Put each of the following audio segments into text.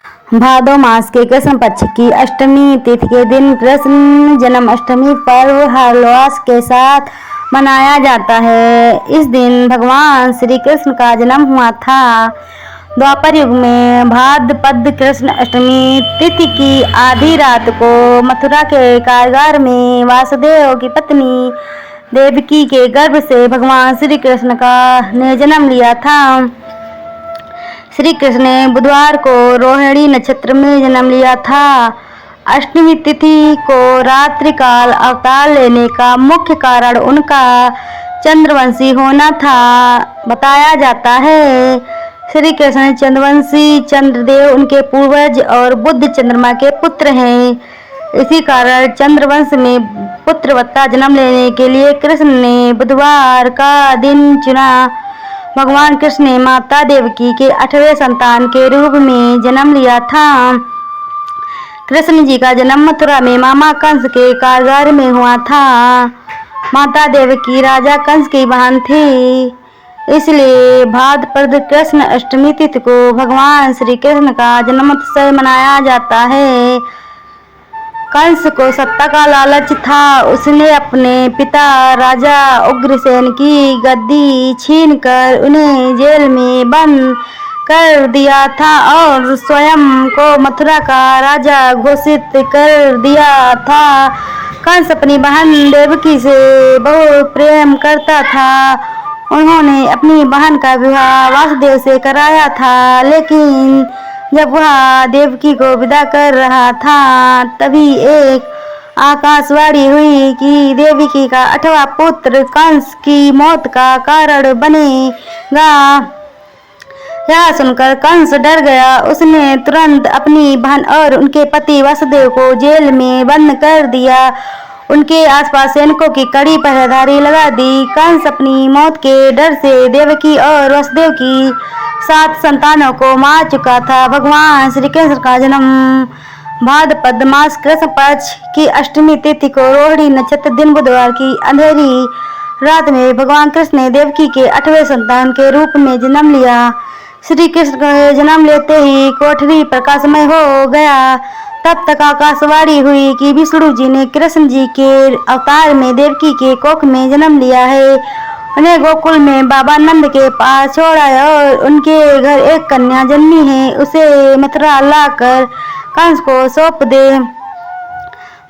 भादो मास के कृष्ण पक्ष की अष्टमी तिथि के दिन कृष्ण जन्माष्टमी पर्व हर्षोल्लास के साथ मनाया जाता है। इस दिन भगवान श्री कृष्ण का जन्म हुआ था। द्वापर युग में भाद्रपद कृष्ण अष्टमी तिथि की आधी रात को मथुरा के कारागार में वासुदेव की पत्नी देवकी के गर्भ से भगवान श्री कृष्ण ने जन्म लिया था। श्री कृष्ण ने बुधवार को रोहिणी नक्षत्र में जन्म लिया था। अष्टमी तिथि को रात्रिकाल अवतार लेने का मुख्य कारण उनका चंद्रवंशी होना था। बताया जाता है श्री कृष्ण चंद्रवंशी, चंद्रदेव उनके पूर्वज और बुध चंद्रमा के पुत्र हैं। इसी कारण चंद्रवंश में पुत्रवत्ता जन्म लेने के लिए कृष्ण ने बुधवार का दिन चुना। भगवान कृष्ण ने माता देवकी के 8वें संतान के रूप में जन्म लिया था। कृष्ण जी का जन्म मथुरा में मामा कंस के कारागार में हुआ था। माता देवकी राजा कंस की बहन थी, इसलिए भाद्रपद कृष्ण अष्टमी तिथि को भगवान श्री कृष्ण का जन्मोत्सव मनाया जाता है। कंस को सत्ता का लालच था। उसने अपने पिता राजा उग्रसेन की गद्दी छीनकर उन्हें जेल में बंद कर दिया था और स्वयं को मथुरा का राजा घोषित कर दिया था। कंस अपनी बहन देवकी से बहुत प्रेम करता था। उन्होंने अपनी बहन का विवाह वासुदेव से कराया था, लेकिन जब वह देवकी को विदा कर रहा था तभी एक आकाशवाणी हुई कि देवकी का 8वां पुत्र कंस की मौत का कारण बनेगा। यह सुनकर कंस डर गया। उसने तुरंत अपनी बहन और उनके पति वासुदेव को जेल में बंद कर दिया। उनके आसपास सैनिकों की कड़ी पहरेदारी लगा दी। कंस अपनी मौत के डर से देवकी और वासुदेव की 7 संतानों को मार चुका था। भगवान श्री कृष्ण का जन्म भाद्रपद मास कृष्ण पक्ष की अष्टमी तिथि को रोहिणी नक्षत्र दिन बुधवार की अंधेरी रात में भगवान कृष्ण ने देवकी के 8वें संतान के रूप में जन्म लिया। श्री कृष्ण के जन्म लेते ही कोठरी प्रकाशमय हो गया। तब तक आकाशवाणी हुई कि विष्णु जी ने कृष्ण जी के अवतार में देवकी के कोख में जन्म लिया है। उन्हें गोकुल में बाबा नंद के पास छोड़ा और उनके घर एक कन्या जन्मी है, उसे मथुरा लाकर कंस को सौंप दे।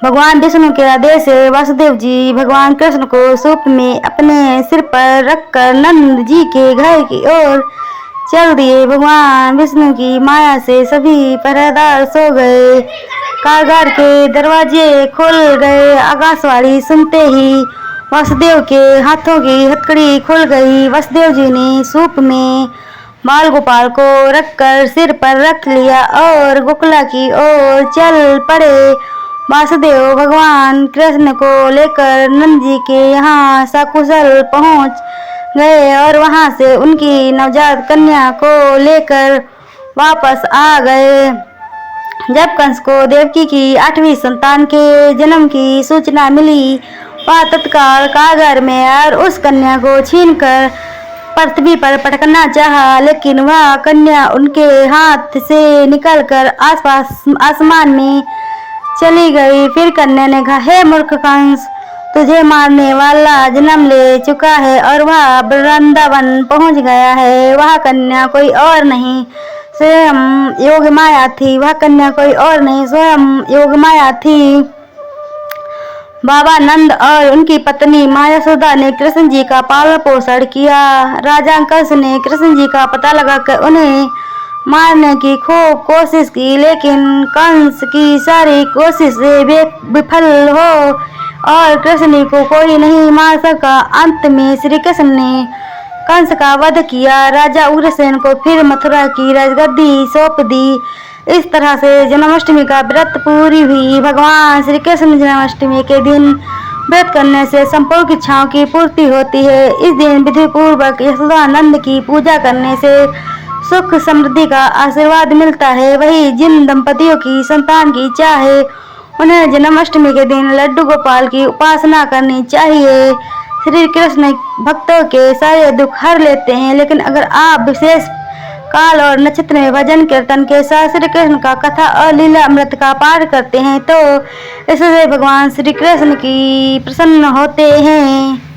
भगवान विष्णु के आदेश से वासुदेव जी भगवान कृष्ण को सूप में अपने सिर पर रखकर नंद जी के घर की ओर चल दिए। भगवान विष्णु की माया से सभी पहरेदार सो गए। कारागार के दरवाजे खुल गए। आकाशवाणी सुनते ही वासुदेव के हाथों की हथकड़ी खुल गई। वासुदेव जी ने सूप में बाल गोपाल को रखकर सिर पर रख लिया और गोकुला की ओर चल पड़े। वासुदेव भगवान कृष्ण को लेकर नंद जी के यहाँ सकुशल पहुँच गए और वहाँ से उनकी नवजात कन्या को लेकर वापस आ गए। जब कंस को देवकी की 8वीं संतान के जन्म की सूचना मिली, वह तत्काल कारागार में और उस कन्या को छीनकर पृथ्वी पर पटकना चाहा, लेकिन वह कन्या उनके हाथ से निकलकर आसमान में चली गई। फिर कन्या ने कहा, हे मूर्ख कंस, तुझे मारने वाला जन्म ले चुका है और वह वृंदावन पहुंच गया है। वह कन्या कोई और नहीं स्वयं योगमाया थी। वह कन्या कोई और नहीं स्वयं योगमाया थी। बाबा नंद और उनकी पत्नी मायासुदा ने कृष्ण जी का पालन पोषण किया। राजा कंस ने कृष्ण जी का पता लगाकर उन्हें मारने की खूब कोशिश की, लेकिन कंस की सारी कोशिश विफल हो और कृष्ण को कोई नहीं मार सका। अंत में श्री कृष्ण ने कंस का वध किया। राजा उग्रसेन को फिर मथुरा की राजगद्दी सौंप दी। इस तरह से जन्माष्टमी का व्रत पूरी हुई। भगवान श्री कृष्ण जन्माष्टमी के दिन व्रत करने से संपूर्ण इच्छाओं की पूर्ति होती है। इस दिन विधि पूर्वक यशोदानंद की पूजा करने से सुख समृद्धि का आशीर्वाद मिलता है। वही जिन दंपतियों की संतान की इच्छा है, उन्हें जन्माष्टमी के दिन लड्डू गोपाल की उपासना करनी चाहिए। श्री कृष्ण भक्तों के सारे दुख हर लेते हैं, लेकिन अगर आप विशेष काल और नक्षत्र में भजन कीर्तन के साथ श्री कृष्ण का कथा और लीला अमृत का पाठ करते हैं तो इससे भगवान श्री कृष्ण की प्रसन्न होते हैं।